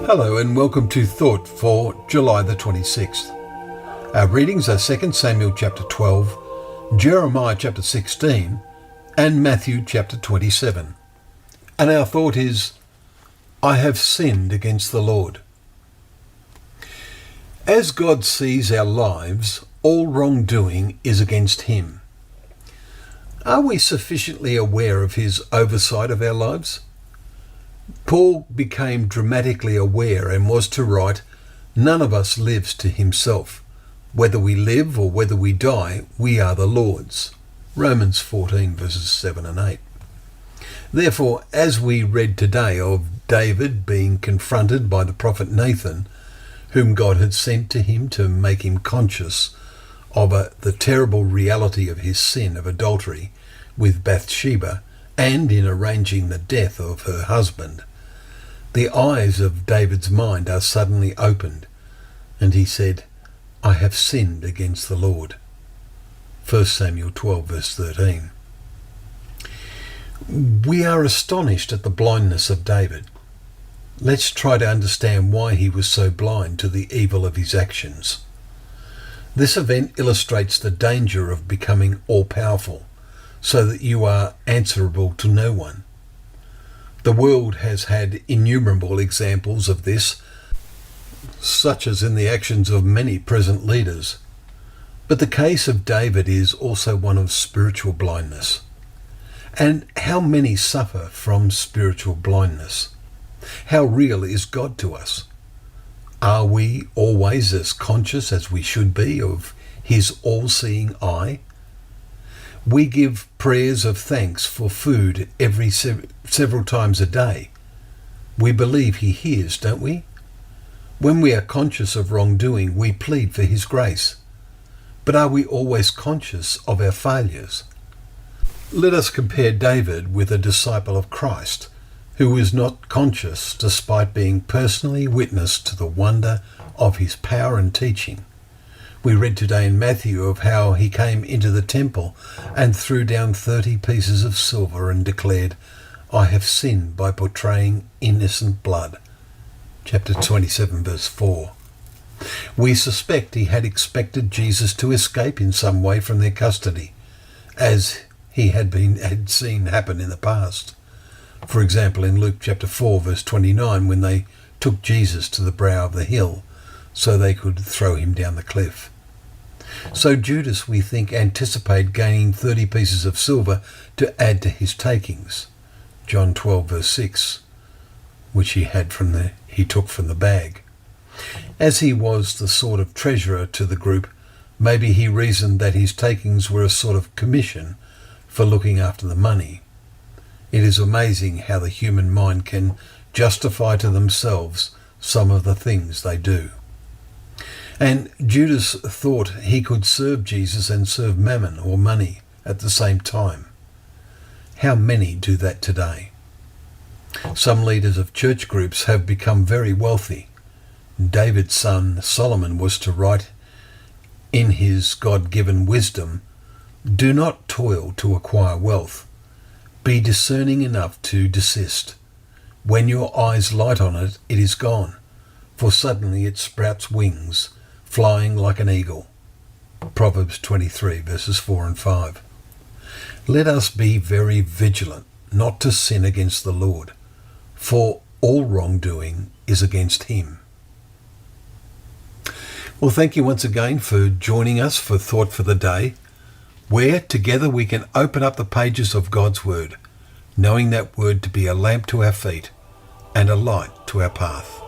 Hello and welcome to Thought for July the 26th. Our readings are 2 Samuel chapter 12, Jeremiah chapter 16 and Matthew chapter 27. And our thought is, I have sinned against the Lord. As God sees our lives, all wrongdoing is against him. Are we sufficiently aware of his oversight of our lives? Paul became dramatically aware and was to write, none of us lives to himself. Whether we live or whether we die, we are the Lord's. Romans 14 verses 7 and 8. Therefore, as we read today of David being confronted by the prophet Nathan, whom God had sent to him to make him conscious of the terrible reality of his sin of adultery with Bathsheba, and in arranging the death of her husband, the eyes of David's mind are suddenly opened, and he said, I have sinned against the Lord. 1 Samuel 12 verse 13. We are astonished at the blindness of David. Let's try to understand why he was so blind to the evil of his actions. This event illustrates the danger of becoming all-powerful, so that you are answerable to no one. The world has had innumerable examples of this, such as in the actions of many present leaders. But the case of David is also one of spiritual blindness. And how many suffer from spiritual blindness? How real is God to us? Are we always as conscious as we should be of his all-seeing eye? We give prayers of thanks for food every several times a day. We believe he hears, don't we? When we are conscious of wrongdoing, we plead for his grace. But are we always conscious of our failures? Let us compare David with a disciple of Christ, who was not conscious despite being personally witness to the wonder of his power and teaching. We read today in Matthew of how he came into the temple and threw down 30 pieces of silver and declared, I have sinned by portraying innocent blood. Chapter 27 verse 4. We suspect he had expected Jesus to escape in some way from their custody, as he had seen happen in the past. For example, in Luke chapter 4 verse 29, when they took Jesus to the brow of the hill so they could throw him down the cliff. So Judas, we think, anticipated gaining 30 pieces of silver to add to his takings. John 12 verse 6, which he took from the bag. As he was the sort of treasurer to the group, maybe he reasoned that his takings were a sort of commission for looking after the money. It is amazing how the human mind can justify to themselves some of the things they do. And Judas thought he could serve Jesus and serve mammon or money at the same time. How many do that today? Some leaders of church groups have become very wealthy. David's son Solomon was to write in his God-given wisdom, do not toil to acquire wealth. Be discerning enough to desist. When your eyes light on it, it is gone, for suddenly it sprouts wings, flying like an eagle. Proverbs 23 verses 4 and 5. Let us be very vigilant not to sin against the Lord, for all wrongdoing is against him. Well, thank you once again for joining us for Thought for the Day, where together we can open up the pages of God's Word, knowing that Word to be a lamp to our feet and a light to our path.